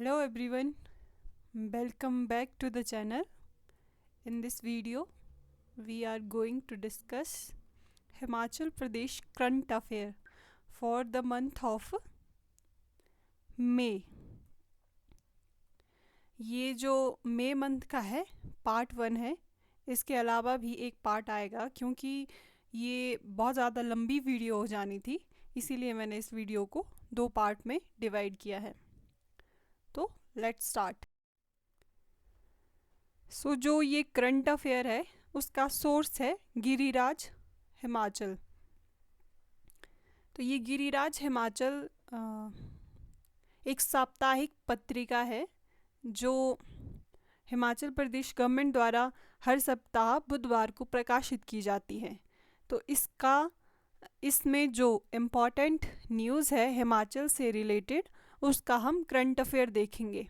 Hello everyone, welcome back to the channel. In this video, we are going to discuss Himachal Pradesh current affair for the month of May. ये जो मई month का है part 1 है. इसके अलावा भी एक पार्ट आएगा क्योंकि ये बहुत ज़्यादा लंबी वीडियो हो जानी थी, इसीलिए मैंने इस वीडियो को 2 पार्ट में डिवाइड किया है. तो लेट्स स्टार्ट. सो जो ये करंट अफेयर है उसका सोर्स है गिरिराज हिमाचल. तो ये गिरिराज हिमाचल एक साप्ताहिक पत्रिका है जो हिमाचल प्रदेश गवर्नमेंट द्वारा हर सप्ताह बुधवार को प्रकाशित की जाती है. तो इसमें जो इम्पोर्टेंट न्यूज़ है हिमाचल से रिलेटेड उसका हम करंट अफेयर देखेंगे.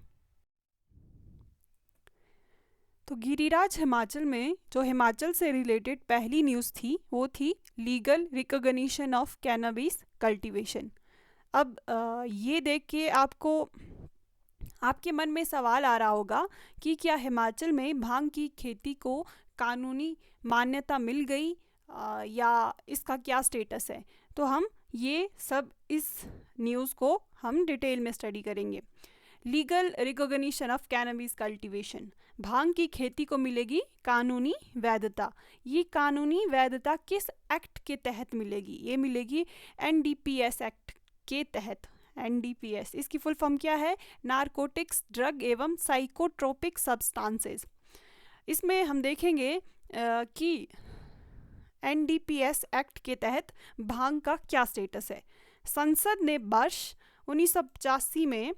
तो गिरिराज हिमाचल में जो हिमाचल से रिलेटेड पहली न्यूज़ थी वो थी legal recognition of cannabis cultivation. अब ये देख के आपके मन में सवाल आ रहा होगा कि क्या हिमाचल में भांग की खेती को कानूनी मान्यता मिल गई या इसका क्या स्टेटस है. तो हम ये सब इस न्यूज़ को हम डिटेल में स्टडी करेंगे. Legal recognition of cannabis cultivation, bhang की खेती को मिलेगी कानूनी वैधता. ये कानूनी वैधता किस एक्ट के तहत मिलेगी? ये मिलेगी NDPS एक्ट के तहत. NDPS इसकी फुल फॉर्म क्या है? नारकोटिक्स ड्रग एवं साइकोट्रोपिक सब्सटेंसेस. इसमें हम देखेंगे कि NDPS एक्ट के तहत भांग का क्या स्टेटस है. संसद ने वर्ष 1985 में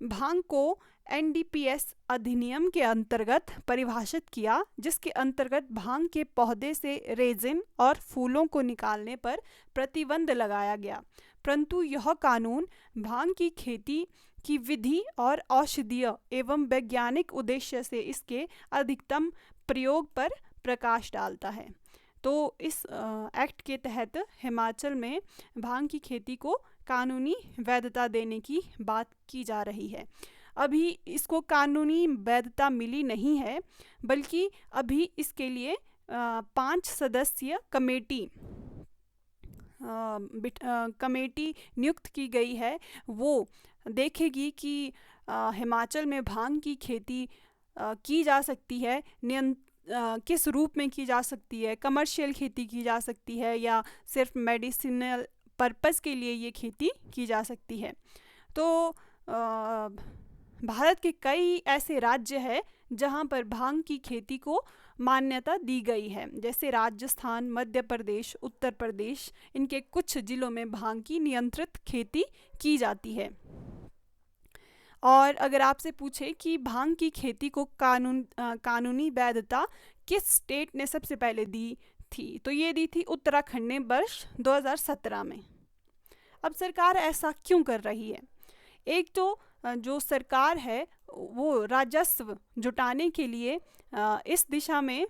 भांग को NDPS अधिनियम के अंतर्गत परिभाषित किया, जिसके अंतर्गत भांग के पौधे से रेजिन और फूलों को निकालने पर प्रतिबंध लगाया गया. परंतु यह कानून भांग की खेती की विधि और औषधीय एवं वैज्ञानिक उद्देश्य से इसके अधिकतम प्रयोग पर प्रकाश डालता है. तो इस एक्ट के तहत हिमाचल में भांग की खेती को कानूनी वैधता देने की बात की जा रही है. अभी इसको कानूनी वैधता मिली नहीं है, बल्कि अभी इसके लिए 5 सदस्यीय कमेटी नियुक्त की गई है. वो देखेगी कि हिमाचल में भांग की खेती की जा सकती है, किस रूप में की जा सकती है, कमर्शियल खेती की जा सकती है या सिर्फ मेडिसिनल पर्पस के लिए ये खेती की जा सकती है. तो भारत के कई ऐसे राज्य हैं जहाँ पर भांग की खेती को मान्यता दी गई है, जैसे राजस्थान, मध्य प्रदेश, उत्तर प्रदेश. इनके कुछ जिलों में भांग की नियंत्रित खेती की जाती है. और अगर आपसे पूछे कि भांग की खेती को कानूनी वैधता किस स्टेट ने सबसे पहले दी थी, तो ये दी थी उत्तराखंड ने वर्ष 2017 में. अब सरकार ऐसा क्यों कर रही है? एक तो जो सरकार है वो राजस्व जुटाने के लिए इस दिशा में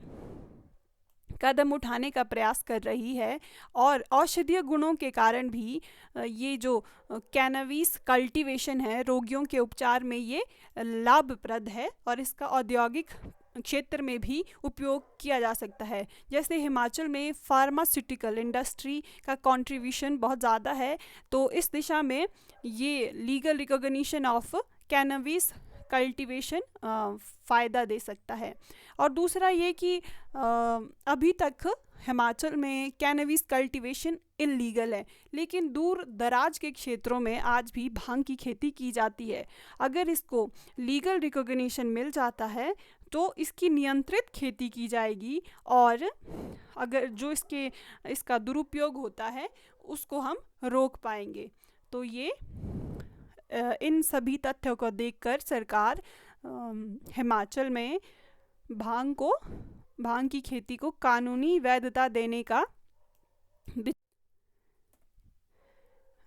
कदम उठाने का प्रयास कर रही है, और औषधीय गुणों के कारण भी ये जो कैनबिस कल्टीवेशन है रोगियों के उपचार में ये लाभप्रद है और इसका औद्योगिक क्षेत्र में भी उपयोग किया जा सकता है. जैसे हिमाचल में फार्मास्यूटिकल इंडस्ट्री का कंट्रीब्यूशन बहुत ज़्यादा है, तो इस दिशा में ये legal recognition of cannabis cultivation फ़ायदा दे सकता है. और दूसरा ये कि अभी तक हिमाचल में कैनबिस कल्टीवेशन इल्लीगल है, लेकिन दूर दराज के क्षेत्रों में आज भी भांग की खेती की जाती है. अगर इसको लीगल रिकॉग्निशन मिल जाता है तो इसकी नियंत्रित खेती की जाएगी, और अगर जो इसका दुरुपयोग होता है उसको हम रोक पाएंगे. तो ये इन सभी तथ्यों को देखकर सरकार हिमाचल में भांग की खेती को कानूनी वैधता देने का.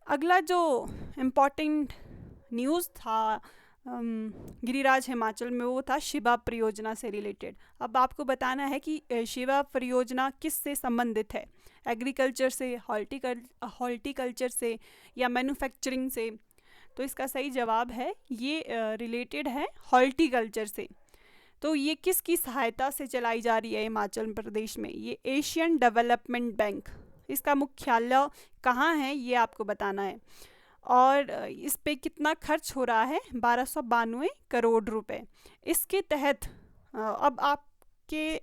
अगला जो इम्पोर्टेंट न्यूज़ था गिरिराज हिमाचल में वो था शिवा परियोजना से रिलेटेड. अब आपको बताना है कि शिवा परियोजना किससे संबंधित है, एग्रीकल्चर से, हॉर्टिकल्चर से या मैन्युफैक्चरिंग से. तो इसका सही जवाब है ये रिलेटेड है हॉर्टिकल्चर से। तो ये किसकी सहायता से चलाई जा रही है हिमाचल प्रदेश में? ये एशियन डेवलपमेंट बैंक। इसका मुख्यालय कहाँ है ये आपको बताना है। और इस पे कितना खर्च हो रहा है? 1292 करोड़ रुपए। इसके तहत अब आपके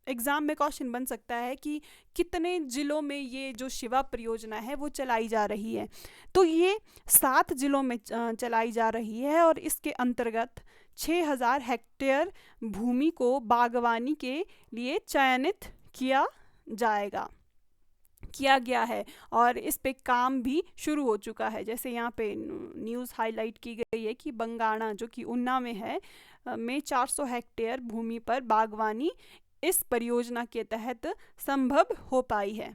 एग्ज़ाम में क्वेश्चन बन सकता है कि कितने ज़िलों में ये जो शिवा परियोजना है वो चलाई जा रही है। तो ये 7 ज़िलों में चलाई जा रही है और इसके अंतर्गत 6000 हेक्टेयर भूमि को बागवानी के लिए चयनित किया गया है और इस पे काम भी शुरू हो चुका है। जैसे यहाँ पे न्यूज़ हाईलाइट की गई है कि बंगाणा जो कि ऊना में है में 400 हेक्टेयर भूमि पर बागवानी इस परियोजना के तहत संभव हो पाई है।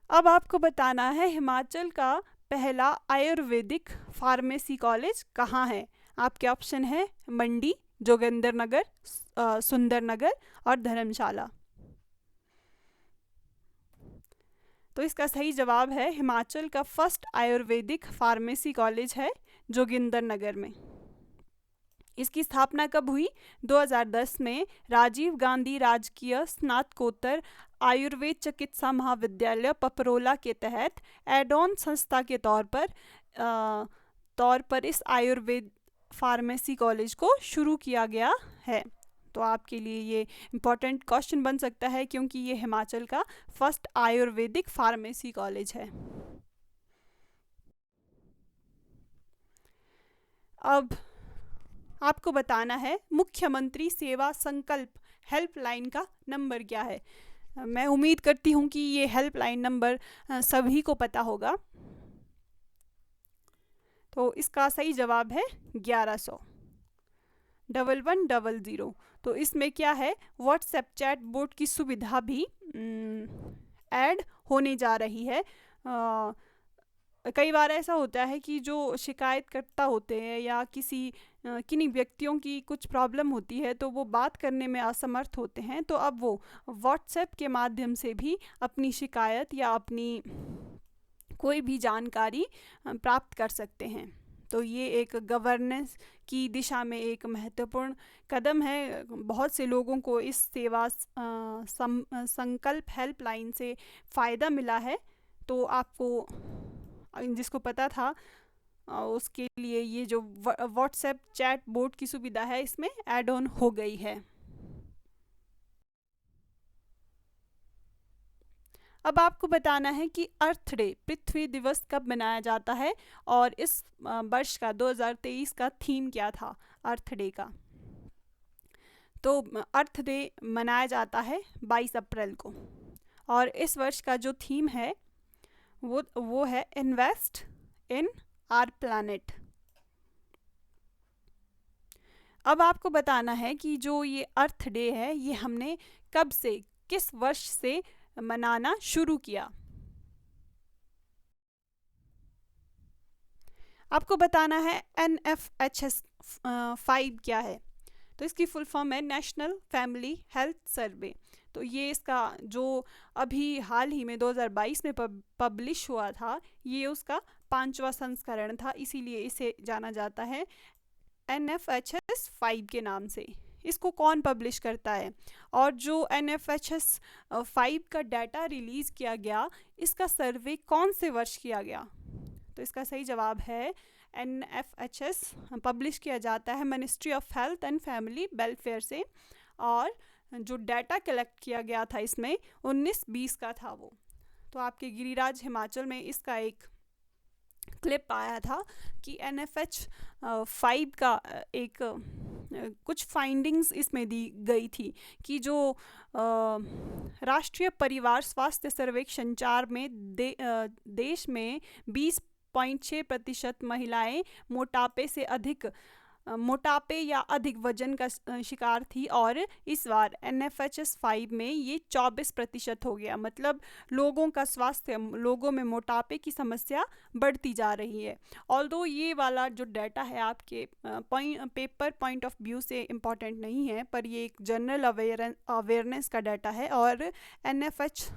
अब आपको बताना है हिमाचल का पहला आयुर्वेदिक फार्मेसी कॉलेज कहाँ है। आपके ऑप्शन है मंडी, जोगिंदरनगर, सुंदरनगर और धर्मशाला। तो इसका सही जवाब है हिमाचल का फर्स्ट आयुर्वेदिक फार्मेसी कॉलेज है जोगिंदरनगर में। इसकी स्थापना कब हुई? 2010 में राजीव गांधी राजकीय स्नातकोत्तर आयुर्वेद चिकित्सा महाविद्यालय पपरोला के तहत एड ऑन संस्था के तौर पर इस आयुर्वेद फार्मेसी कॉलेज को शुरू किया गया है। तो आपके लिए ये इम्पोर्टेंट क्वेश्चन बन सकता है क्योंकि ये हिमाचल का फर्स्ट आयुर्वेदिक फार्मेसी कॉलेज है। अब आपको बताना है मुख्यमंत्री सेवा संकल्प हेल्पलाइन का नंबर क्या है। मैं उम्मीद करती हूँ कि ये हेल्पलाइन नंबर सभी को पता होगा। तो इसका सही जवाब है 1100। तो इसमें क्या है, व्हाट्सएप चैट बोट की सुविधा भी ऐड होने जा रही है। कई बार ऐसा होता है कि जो शिकायतकर्ता होते हैं या किन्हीं व्यक्तियों की कुछ प्रॉब्लम होती है तो वो बात करने में असमर्थ होते हैं, तो अब वो व्हाट्सएप के माध्यम से भी अपनी शिकायत या अपनी कोई भी जानकारी प्राप्त कर सकते हैं। तो ये एक गवर्नेंस की दिशा में एक महत्वपूर्ण कदम है। बहुत से लोगों को इस सेवा संकल्प हेल्पलाइन से फ़ायदा मिला है। तो आपको जिसको पता था उसके लिए ये जो व्हाट्सएप चैट बोट की सुविधा है इसमें ऐड ऑन हो गई है। अब आपको बताना है कि अर्थ डे पृथ्वी दिवस कब मनाया जाता है और इस वर्ष का 2023 का थीम क्या था अर्थ डे का। तो अर्थ डे मनाया जाता है 22 अप्रैल को और इस वर्ष का जो थीम है वो है इन्वेस्ट इन आवर प्लैनेट। अब आपको बताना है कि जो ये अर्थ डे है ये हमने कब से, किस वर्ष से मनाना शुरू किया। आपको बताना है NFHS 5 क्या है। तो इसकी फुल फॉर्म है नेशनल फैमिली हेल्थ सर्वे। तो ये इसका जो अभी हाल ही में 2022 में पब्लिश हुआ था ये उसका 5वां संस्करण था, इसीलिए इसे जाना जाता है NFHS 5 के नाम से। इसको कौन पब्लिश करता है और जो NFHS 5 का डाटा रिलीज़ किया गया इसका सर्वे कौन से वर्ष किया गया। तो इसका सही जवाब है NFHS पब्लिश किया जाता है ministry of health and family welfare से और जो डाटा कलेक्ट किया गया था इसमें 19-20 का था वो। तो आपके गिरिराज हिमाचल में इसका एक क्लिप आया था कि NFH 5 का एक कुछ फाइंडिंग्स इसमें दी गई थी कि जो राष्ट्रीय परिवार स्वास्थ्य सर्वेक्षण 4 में देश में 20.6% महिलाएं मोटापे या अधिक वजन का शिकार थी और इस बार NFHS 5 में ये 24% हो गया। मतलब लोगों का स्वास्थ्य, लोगों में मोटापे की समस्या बढ़ती जा रही है। ऑल्दो ये वाला जो डाटा है आपके पेपर पॉइंट ऑफ व्यू से इम्पॉर्टेंट नहीं है, पर ये एक जनरल अवेयरनेस का डाटा है और NFH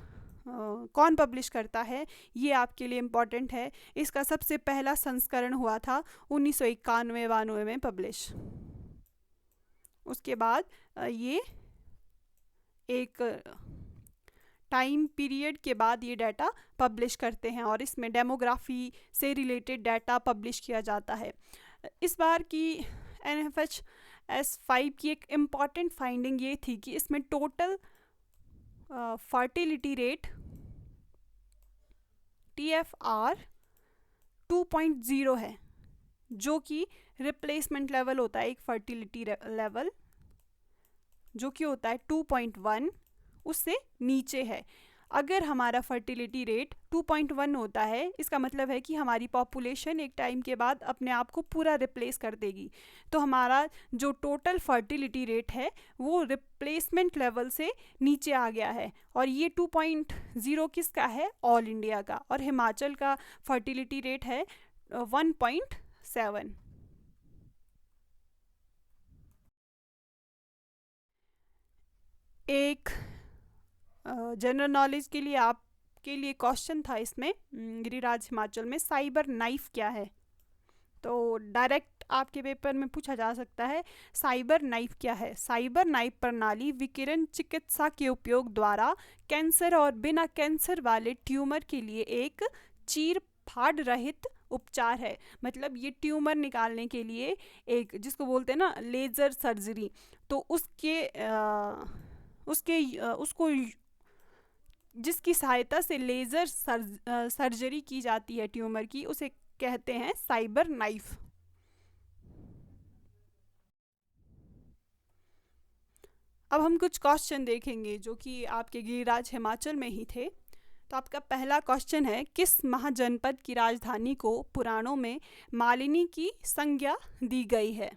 कौन पब्लिश करता है, ये आपके लिए इम्पॉर्टेंट है। इसका सबसे पहला संस्करण हुआ था 1991-92 में पब्लिश। उसके बाद ये एक टाइम पीरियड के बाद ये डाटा पब्लिश करते हैं और इसमें डेमोग्राफी से रिलेटेड डाटा पब्लिश किया जाता है। इस बार की NFHS5 की एक इम्पॉर्टेंट फाइंडिंग ये थी कि इसमें टोटल फर्टिलिटी रेट TFR 2.0 है, जो कि रिप्लेसमेंट लेवल होता है एक फर्टिलिटी लेवल जो कि होता है 2.1, उससे नीचे है। अगर हमारा फर्टिलिटी रेट 2.1 होता है, इसका मतलब है कि हमारी पॉपुलेशन एक टाइम के बाद अपने आप को पूरा रिप्लेस कर देगी। तो हमारा जो टोटल फर्टिलिटी रेट है वो रिप्लेसमेंट लेवल से नीचे आ गया है। और ये 2.0 किसका है? ऑल इंडिया का। और हिमाचल का फर्टिलिटी रेट है 1.7। एक जनरल नॉलेज के लिए आपके लिए क्वेश्चन था इसमें, गिरिराज हिमाचल में साइबर नाइफ क्या है? तो डायरेक्ट आपके पेपर में पूछा जा सकता है साइबर नाइफ क्या है। साइबर नाइफ प्रणाली विकिरण चिकित्सा के उपयोग द्वारा कैंसर और बिना कैंसर वाले ट्यूमर के लिए एक चीर फाड़ रहित उपचार है। मतलब ये ट्यूमर निकालने के लिए एक, जिसको बोलते हैं ना लेज़र सर्जरी, तो उसको जिसकी सहायता से लेज़र सर्जरी की जाती है ट्यूमर की, उसे कहते हैं साइबर नाइफ। अब हम कुछ क्वेश्चन देखेंगे जो कि आपके गिरिराज हिमाचल में ही थे। तो आपका पहला क्वेश्चन है, किस महाजनपद की राजधानी को पुराणों में मालिनी की संज्ञा दी गई है?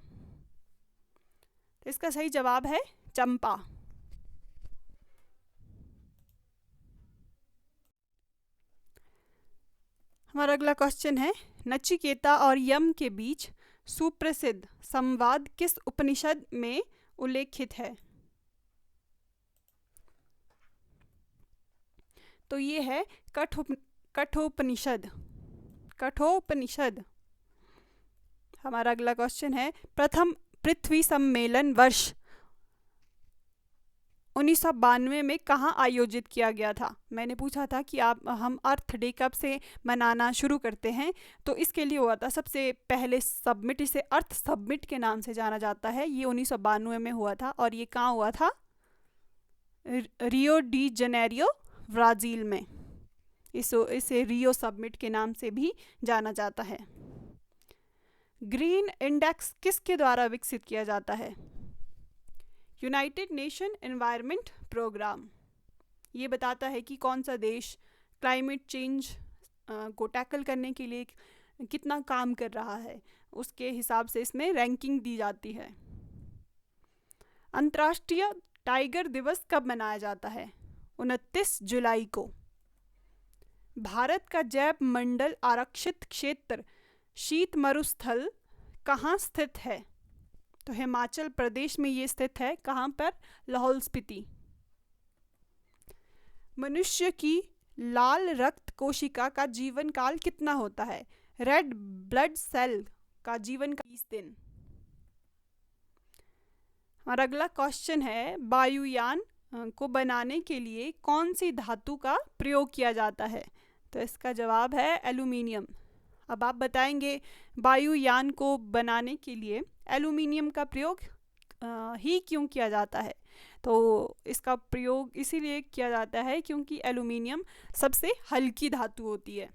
तो इसका सही जवाब है चंपा। हमारा अगला क्वेश्चन है, नचिकेता और यम के बीच सुप्रसिद्ध संवाद किस उपनिषद में उल्लेखित है? तो ये है कठोपनिषद। कठोपनिषद। हमारा अगला क्वेश्चन है, प्रथम पृथ्वी सम्मेलन वर्ष 1992 में कहाँ आयोजित किया गया था? मैंने पूछा था कि हम अर्थ डे कब से मनाना शुरू करते हैं, तो इसके लिए हुआ था सबसे पहले सबमिट, इसे अर्थ सबमिट के नाम से जाना जाता है। ये 1992 में हुआ था और ये कहाँ हुआ था? रियो डी जनेरियो, ब्राज़ील में। इसे रियो सबमिट के नाम से भी जाना जाता है। ग्रीन इंडेक्स किसके द्वारा विकसित किया जाता है? United Nation Environment Programme. ये बताता है कि कौन सा देश क्लाइमेट चेंज को टैकल करने के लिए कितना काम कर रहा है, उसके हिसाब से इसमें रैंकिंग दी जाती है। अंतर्राष्ट्रीय टाइगर दिवस कब मनाया जाता है? 29 जुलाई को। भारत का जैव मंडल आरक्षित क्षेत्र शीत मरुस्थल कहाँ स्थित है? तो हिमाचल प्रदेश में ये स्थित है। कहाँ पर? लाहौल स्पीति। मनुष्य की लाल रक्त कोशिका का जीवन काल कितना होता है? रेड ब्लड सेल का जीवन काल 20 दिन। हमारा अगला क्वेश्चन है, वायुयान को बनाने के लिए कौन सी धातु का प्रयोग किया जाता है? तो इसका जवाब है एल्यूमिनियम। अब आप बताएंगे वायुयान को बनाने के लिए एल्यूमिनियम का प्रयोग ही क्यों किया जाता है? तो इसका प्रयोग इसीलिए किया जाता है क्योंकि एल्यूमिनियम सबसे हल्की धातु होती है।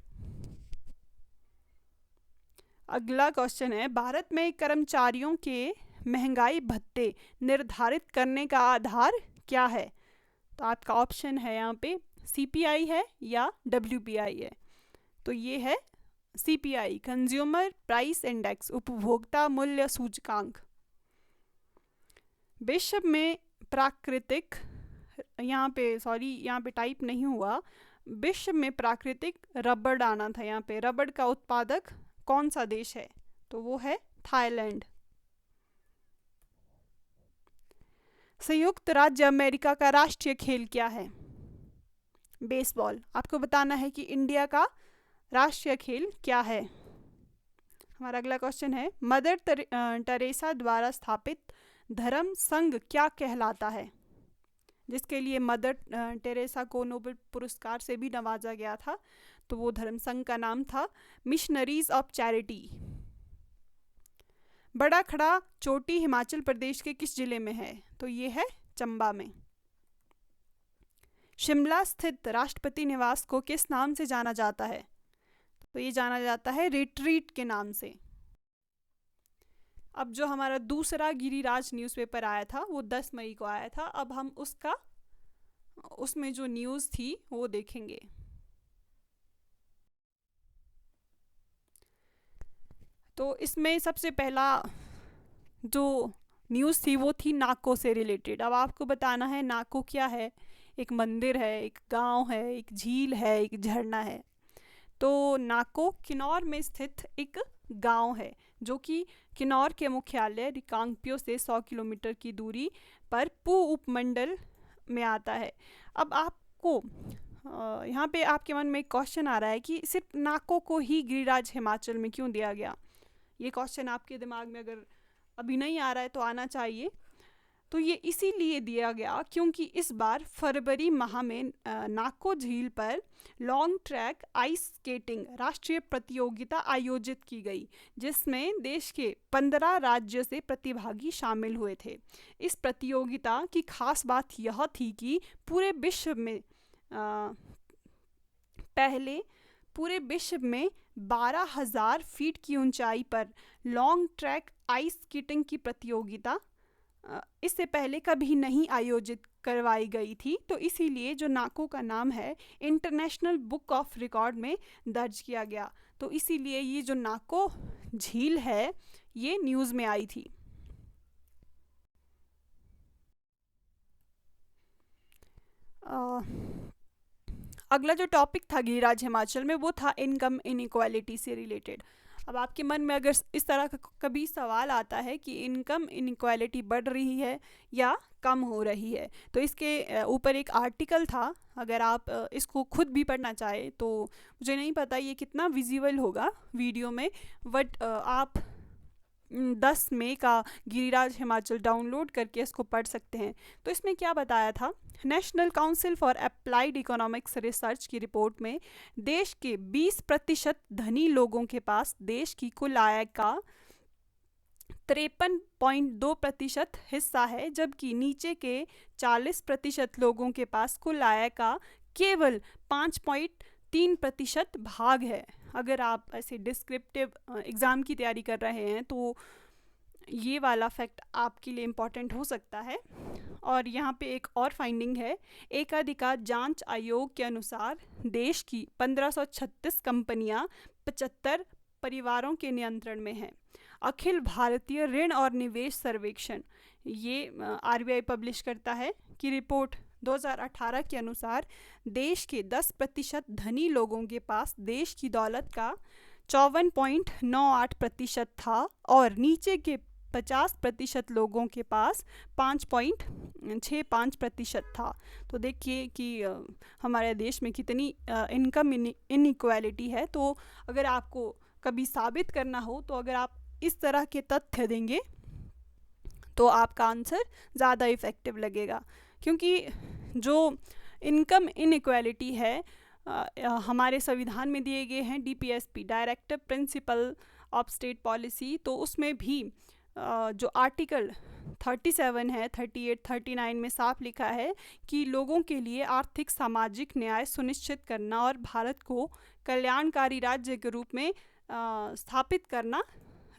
अगला क्वेश्चन है, भारत में कर्मचारियों के महंगाई भत्ते निर्धारित करने का आधार क्या है? तो आपका ऑप्शन है यहाँ पे CPI है या WPI है। तो ये है CPI, कंज्यूमर प्राइस इंडेक्स, उपभोक्ता मूल्य सूचकांक। विश्व में प्राकृतिक, यहाँ पे टाइप नहीं हुआ, विश्व में प्राकृतिक रबड़ आना था। यहाँ पे रबड़ का उत्पादक कौन सा देश है? तो वो है थाईलैंड। संयुक्त राज्य अमेरिका का राष्ट्रीय खेल क्या है? बेसबॉल। आपको बताना है कि इंडिया का राष्ट्रीय खेल क्या है। हमारा अगला क्वेश्चन है, मदर टेरेसा द्वारा स्थापित धर्म संघ क्या कहलाता है, जिसके लिए मदर टेरेसा को नोबेल पुरस्कार से भी नवाजा गया था। तो वो धर्म संघ का नाम था मिशनरीज ऑफ चैरिटी। बड़ा खड़ा चोटी हिमाचल प्रदेश के किस जिले में है, तो ये है चंबा में। शिमला स्थित राष्ट्रपति निवास को किस नाम से जाना जाता है, तो ये जाना जाता है रिट्रीट के नाम से। अब जो हमारा दूसरा गिरिराज न्यूज़पेपर आया था वो 10 मई को आया था। अब हम उसमें जो न्यूज़ थी वो देखेंगे। तो इसमें सबसे पहला जो न्यूज़ थी वो थी नाको से रिलेटेड। अब आपको बताना है नाको क्या है। एक मंदिर है, एक गांव है, एक झील है, एक झरना है। तो नाको किन्नौर में स्थित एक गांव है जो कि किन्नौर के मुख्यालय रिकांगपियो से 100 किलोमीटर की दूरी पर पू उपमंडल में आता है। अब आपको यहाँ पे आपके मन में एक क्वेश्चन आ रहा है कि सिर्फ नाको को ही गिरिराज हिमाचल में क्यों दिया गया। ये क्वेश्चन आपके दिमाग में अगर अभी नहीं आ रहा है तो आना चाहिए। तो ये इसीलिए दिया गया क्योंकि इस बार फरवरी माह में नाको झील पर लॉन्ग ट्रैक आइस स्केटिंग राष्ट्रीय प्रतियोगिता आयोजित की गई, जिसमें देश के 15 राज्यों से प्रतिभागी शामिल हुए थे। इस प्रतियोगिता की खास बात यह थी कि पूरे विश्व में 12,000 फीट की ऊंचाई पर लॉन्ग ट्रैक आइस स्केटिंग की प्रतियोगिता इससे पहले कभी नहीं आयोजित करवाई गई थी। तो इसीलिए जो नाको का नाम है इंटरनेशनल बुक ऑफ रिकॉर्ड में दर्ज किया गया। तो इसीलिए ये जो नाको झील है ये न्यूज़ में आई थी। अगला जो टॉपिक था गिरिराज हिमाचल में वो था इनकम इनइक्वालिटी से रिलेटेड। अब आपके मन में अगर इस तरह का कभी सवाल आता है कि इनकम इनइक्वालिटी बढ़ रही है या कम हो रही है, तो इसके ऊपर एक आर्टिकल था। अगर आप इसको खुद भी पढ़ना चाहे तो मुझे नहीं पता ये कितना विजिबल होगा वीडियो में, बट आप 10 मई का गिरिराज हिमाचल डाउनलोड करके इसको पढ़ सकते हैं। तो इसमें क्या बताया था, national council for applied economics research की रिपोर्ट में देश के 20% धनी लोगों के पास देश की कुल आय का 53.2% हिस्सा है, जबकि नीचे के 40% लोगों के पास कुल आय का केवल 5.3% भाग है। अगर आप ऐसे डिस्क्रिप्टिव एग्ज़ाम की तैयारी कर रहे हैं तो ये वाला फैक्ट आपके लिए इम्पॉर्टेंट हो सकता है। और यहाँ पे एक और फाइंडिंग है, एकाधिकार जांच आयोग के अनुसार देश की 1536 कंपनियाँ 75 परिवारों के नियंत्रण में हैं। अखिल भारतीय ऋण और निवेश सर्वेक्षण ये आरबीआई पब्लिश करता है कि रिपोर्ट 2018 के अनुसार देश के 10% धनी लोगों के पास देश की दौलत का 54.98% था और नीचे के 50% लोगों के पास 5.65% था। तो देखिए कि हमारे देश में कितनी इनकम इनइक्वालिटी है। तो अगर आपको कभी साबित करना हो तो अगर आप इस तरह के तथ्य देंगे तो आपका आंसर ज़्यादा इफ़ेक्टिव लगेगा, क्योंकि जो इनकम इनइक्वालिटी है हमारे संविधान में दिए गए हैं DPSP directive principle of state policy. तो उसमें भी जो आर्टिकल 37 है, 38, 39 में साफ लिखा है कि लोगों के लिए आर्थिक सामाजिक न्याय सुनिश्चित करना और भारत को कल्याणकारी राज्य के रूप में स्थापित करना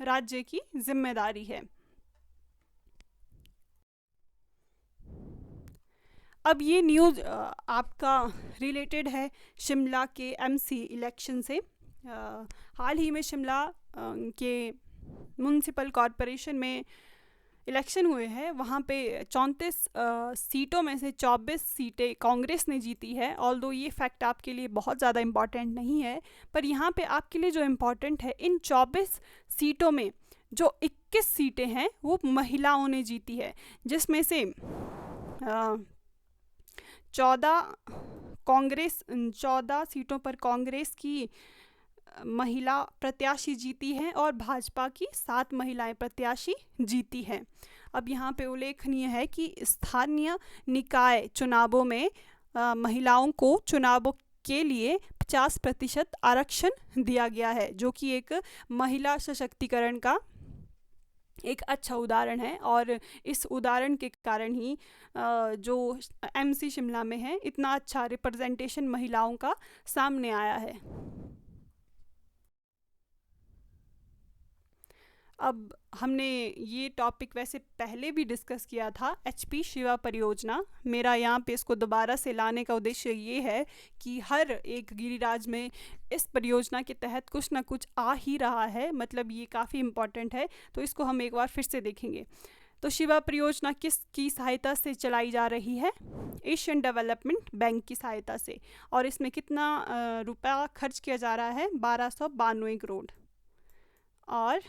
राज्य की जिम्मेदारी है। अब ये न्यूज़ आपका रिलेटेड है शिमला के एमसी इलेक्शन से। हाल ही में शिमला के म्यूनसिपल कॉरपोरेशन में इलेक्शन हुए हैं। वहाँ पे 34 सीटों में से 24 सीटें कांग्रेस ने जीती है। ऑल्दो ये फैक्ट आपके लिए बहुत ज़्यादा इम्पॉर्टेंट नहीं है, पर यहाँ पे आपके लिए जो इम्पॉर्टेंट है, इन 24 सीटों में जो 21 सीटें हैं वो महिलाओं ने जीती है, जिसमें से 14 कांग्रेस 14 सीटों पर कांग्रेस की महिला प्रत्याशी जीती हैं और भाजपा की 7 महिलाएं प्रत्याशी जीती हैं। अब यहाँ पे उल्लेखनीय है कि स्थानीय निकाय चुनावों में महिलाओं को चुनावों के लिए 50% आरक्षण दिया गया है, जो कि एक महिला सशक्तिकरण का एक अच्छा उदाहरण है। और इस उदाहरण के कारण ही जो एमसी शिमला में है, इतना अच्छा रिप्रेजेंटेशन महिलाओं का सामने आया है। अब हमने ये टॉपिक वैसे पहले भी डिस्कस किया था, एचपी शिवा परियोजना। मेरा यहाँ पे इसको दोबारा से लाने का उद्देश्य ये है कि हर एक गिरिराज में इस परियोजना के तहत कुछ ना कुछ आ ही रहा है, मतलब ये काफ़ी इम्पॉर्टेंट है, तो इसको हम एक बार फिर से देखेंगे। तो शिवा परियोजना किसकी सहायता से चलाई जा रही है? एशियन डेवलपमेंट बैंक की सहायता से। और इसमें कितना रुपया खर्च किया जा रहा है? 1292 करोड़। और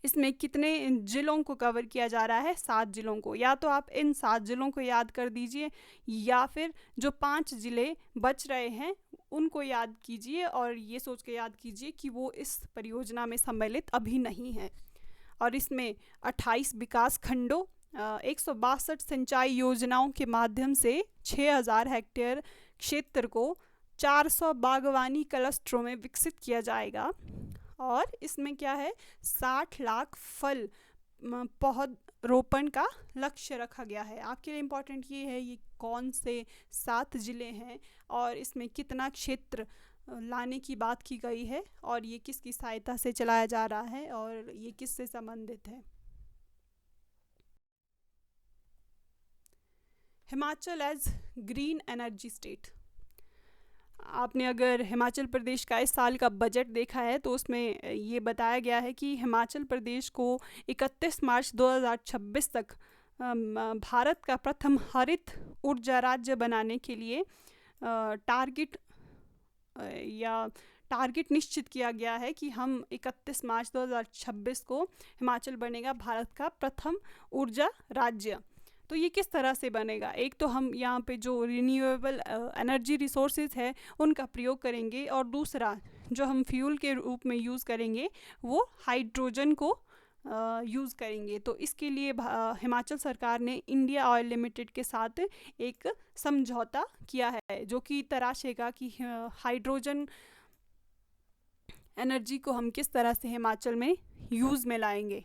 इसमें कितने जिलों को कवर किया जा रहा है? 7 जिलों को। या तो आप इन 7 जिलों को याद कर दीजिए, या फिर जो 5 जिले बच रहे हैं उनको याद कीजिए, और ये सोच के याद कीजिए कि वो इस परियोजना में सम्मिलित अभी नहीं है। और इसमें 28 विकास खंडों, 162 सिंचाई योजनाओं के माध्यम से 6000 हेक्टेयर क्षेत्र को 400 बागवानी क्लस्टरों में विकसित किया जाएगा। और इसमें क्या है, 60 लाख फल पौधरोपण का लक्ष्य रखा गया है। आपके लिए इम्पोर्टेंट ये है, ये कौन से 7 जिले हैं और इसमें कितना क्षेत्र लाने की बात की गई है, और ये किसकी सहायता से चलाया जा रहा है, और ये किससे संबंधित है। Himachal as green energy state. आपने अगर हिमाचल प्रदेश का इस साल का बजट देखा है तो उसमें ये बताया गया है कि हिमाचल प्रदेश को 31 मार्च 2026 तक भारत का प्रथम हरित ऊर्जा राज्य बनाने के लिए टारगेट निश्चित किया गया है कि हम 31 मार्च 2026 को हिमाचल बनेगा भारत का प्रथम ऊर्जा राज्य। तो ये किस तरह से बनेगा? एक तो हम यहाँ पे जो रिन्यूएबल एनर्जी रिसोर्सेज है उनका प्रयोग करेंगे, और दूसरा जो हम फ्यूल के रूप में यूज़ करेंगे वो हाइड्रोजन को यूज़ करेंगे। तो इसके लिए हिमाचल सरकार ने इंडिया ऑयल लिमिटेड के साथ एक समझौता किया है, जो कि तराशेगा कि हाइड्रोजन एनर्जी को हम किस तरह से हिमाचल में यूज़ में लाएंगे।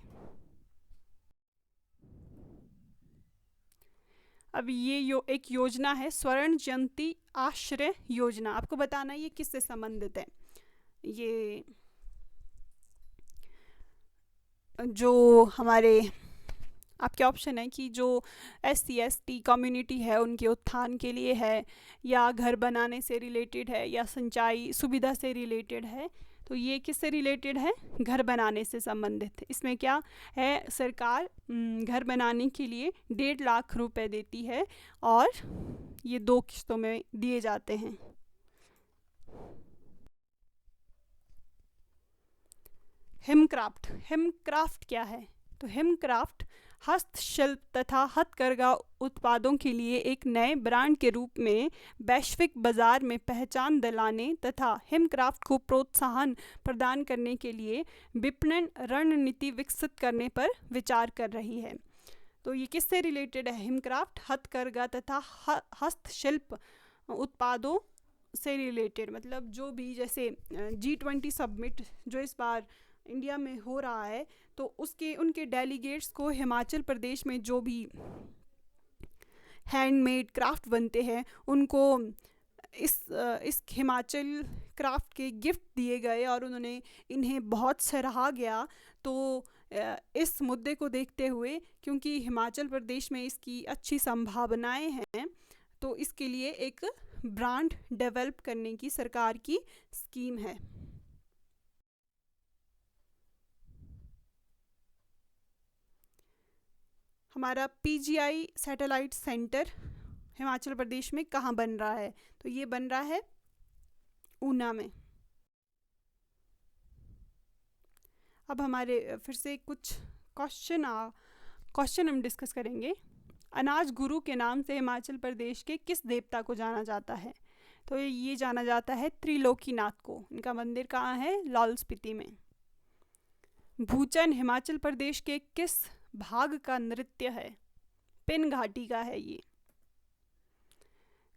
अब ये एक योजना है स्वर्ण जयंती आश्रय योजना। आपको बताना ये किससे संबंधित है। ये जो हमारे आपके ऑप्शन है कि जो SC/ST कम्युनिटी है उनके उत्थान के लिए है, या घर बनाने से रिलेटेड है, या सिंचाई सुविधा से रिलेटेड है। तो ये किससे रिलेटेड है? घर बनाने से संबंधित। इसमें क्या है, सरकार घर बनाने के लिए 1.5 लाख रुपए देती है, और ये 2 किस्तों में दिए जाते हैं। हिमक्राफ्ट क्या है? तो हिमक्राफ्ट हस्तशिल्प तथा हथकरघा उत्पादों के लिए एक नए ब्रांड के रूप में वैश्विक बाजार में पहचान दिलाने तथा हिमक्राफ्ट को प्रोत्साहन प्रदान करने के लिए विपणन रणनीति विकसित करने पर विचार कर रही है। तो ये किससे रिलेटेड है? हिमक्राफ्ट हथकरघा तथा हस्तशिल्प उत्पादों से रिलेटेड। मतलब जो भी जैसे G20 समिट जो इस बार इंडिया में हो रहा है, तो उनके डेलीगेट्स को हिमाचल प्रदेश में जो भी हैंडमेड क्राफ्ट बनते हैं उनको इस हिमाचल क्राफ्ट के गिफ्ट दिए गए, और उन्होंने इन्हें बहुत सराहा गया। तो इस मुद्दे को देखते हुए, क्योंकि हिमाचल प्रदेश में इसकी अच्छी संभावनाएं हैं, तो इसके लिए एक ब्रांड डेवलप करने की सरकार की स्कीम है। हमारा PGI satellite centre Himachal Pradesh में कहाँ बन रहा है? तो ये बन रहा है ऊना में। अब हमारे फिर से कुछ क्वेश्चन हम डिस्कस करेंगे। अनाज गुरु के नाम से हिमाचल प्रदेश के किस देवता को जाना जाता है? तो ये जाना जाता है त्रिलोकीनाथ को। इनका मंदिर कहाँ है? लाहौल स्पीति में। भूचन हिमाचल प्रदेश के किस भाग का नृत्य है? पिन घाटी का है ये।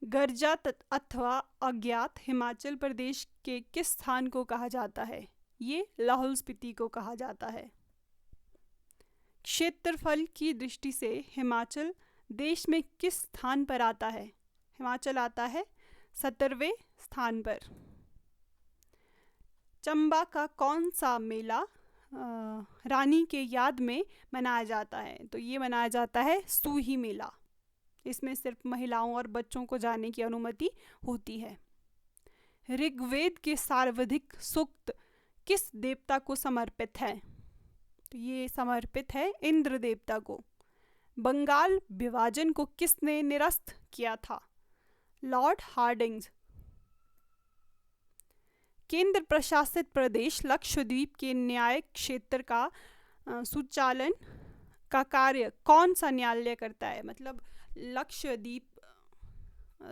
गर्जा अथवा अज्ञात हिमाचल प्रदेश के किस स्थान को कहा जाता है? ये लाहौल स्पीति को कहा जाता है। क्षेत्रफल की दृष्टि से हिमाचल देश में किस स्थान पर आता है? हिमाचल आता है 17वें स्थान पर। चंबा का कौन सा मेला रानी के याद में मनाया जाता है? तो ये मनाया जाता है सूही मेला। इसमें सिर्फ महिलाओं और बच्चों को जाने की अनुमति होती है। ऋग्वेद के सर्वाधिक सूक्त किस देवता को समर्पित है? तो ये समर्पित है इंद्र देवता को। बंगाल विभाजन को किसने निरस्त किया था? Lord Hardinge. केंद्र प्रशासित प्रदेश लक्षद्वीप के न्यायिक क्षेत्र का सुचालन का कार्य कौन सा न्यायालय करता है? मतलब लक्षद्वीप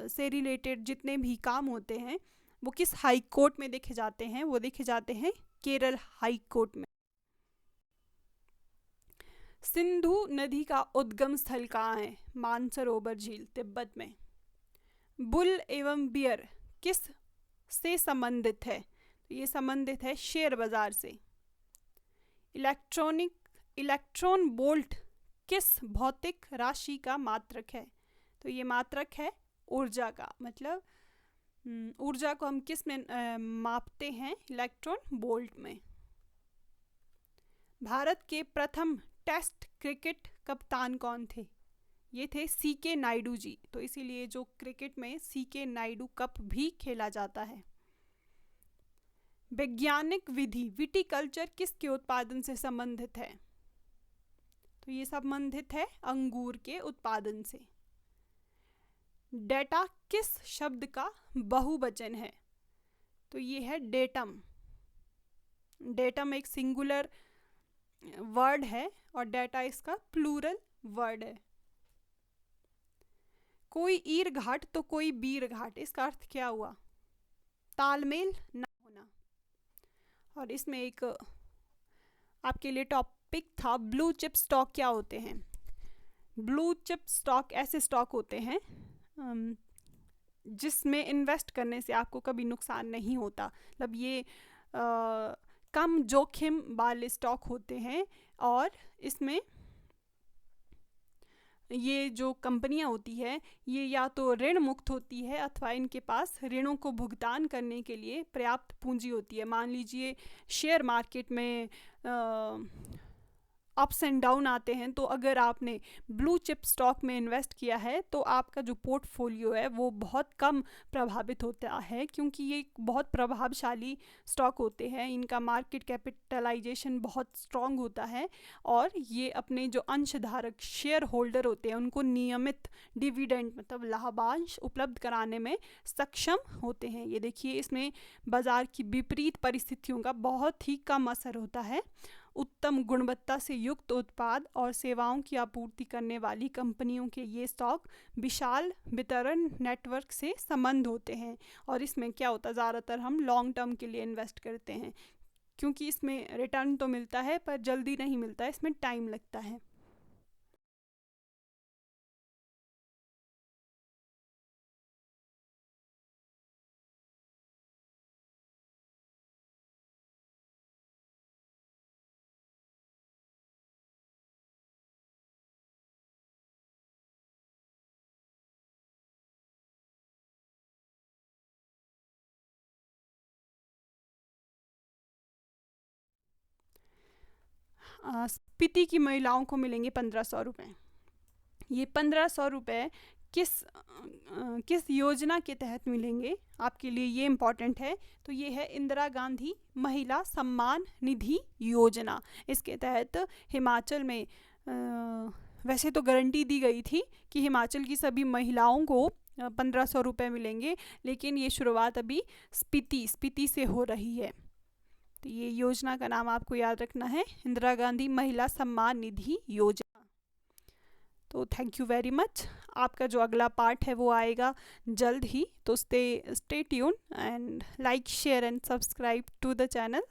से रिलेटेड जितने भी काम होते हैं वो किस हाई कोर्ट में देखे जाते हैं? वो देखे जाते हैं केरल हाई कोर्ट में। सिंधु नदी का उद्गम स्थल कहाँ है? मानसरोवर झील, तिब्बत में। बुल एवं बियर किस से संबंधित है? ये संबंधित है शेयर बाजार से। इलेक्ट्रॉन वोल्ट किस भौतिक राशि का मात्रक है? तो ये मात्रक है ऊर्जा का। मतलब ऊर्जा को हम किस में मापते हैं? इलेक्ट्रॉन वोल्ट में। भारत के प्रथम टेस्ट क्रिकेट कप्तान कौन थे? ये थे सीके नायडू जी। तो इसीलिए जो क्रिकेट में सीके नायडू कप भी खेला जाता है। वैज्ञानिक विधि विटिकल्चर किसके उत्पादन से संबंधित है? तो ये संबंधित है अंगूर के उत्पादन से। डेटा किस शब्द का बहुवचन है? तो ये है डेटम। डेटम एक सिंगुलर वर्ड है और डेटा इसका प्लूरल वर्ड है। कोई ईर घाट तो कोई बीर घाट, इसका अर्थ क्या हुआ? तालमेल ना होना। और इसमें एक आपके लिए टॉपिक था, ब्लू चिप स्टॉक क्या होते हैं? ब्लू चिप स्टॉक ऐसे स्टॉक होते हैं जिसमें इन्वेस्ट करने से आपको कभी नुकसान नहीं होता। मतलब ये कम जोखिम वाले स्टॉक होते हैं और इसमें ये जो कंपनियां होती है ये या तो ऋण मुक्त होती है अथवा इनके पास ऋणों को भुगतान करने के लिए पर्याप्त पूंजी होती है। मान लीजिए शेयर मार्केट में अप्स एंड डाउन आते हैं, तो अगर आपने ब्लू चिप स्टॉक में इन्वेस्ट किया है तो आपका जो पोर्टफोलियो है वो बहुत कम प्रभावित होता है, क्योंकि ये बहुत प्रभावशाली स्टॉक होते हैं। इनका मार्केट कैपिटलाइजेशन बहुत स्ट्रांग होता है और ये अपने जो अंशधारक शेयर होल्डर होते हैं उनको नियमित डिविडेंड मतलब लाभांश उपलब्ध कराने में सक्षम होते हैं। ये देखिए, इसमें बाजार की विपरीत परिस्थितियों का बहुत ही कम असर होता है। उत्तम गुणवत्ता से युक्त उत्पाद और सेवाओं की आपूर्ति करने वाली कंपनियों के ये स्टॉक विशाल वितरण नेटवर्क से संबंध होते हैं। और इसमें क्या होता है, ज़्यादातर हम लॉन्ग टर्म के लिए इन्वेस्ट करते हैं, क्योंकि इसमें रिटर्न तो मिलता है पर जल्दी नहीं मिलता है, इसमें टाइम लगता है। स्पीति की महिलाओं को मिलेंगे 1500 रुपये। ये 1500 रुपये किस योजना के तहत मिलेंगे आपके लिए ये इम्पॉर्टेंट है। तो ये है इंदिरा गांधी महिला सम्मान निधि योजना। इसके तहत हिमाचल में वैसे तो गारंटी दी गई थी कि हिमाचल की सभी महिलाओं को 1500 रुपये मिलेंगे, लेकिन ये शुरुआत अभी स्पीति से हो रही है। तो ये योजना का नाम आपको याद रखना है, इंदिरा गांधी महिला सम्मान निधि योजना। तो थैंक यू वेरी मच। आपका जो अगला पार्ट है वो आएगा जल्द ही, तो stay tune and like share and subscribe to the channel.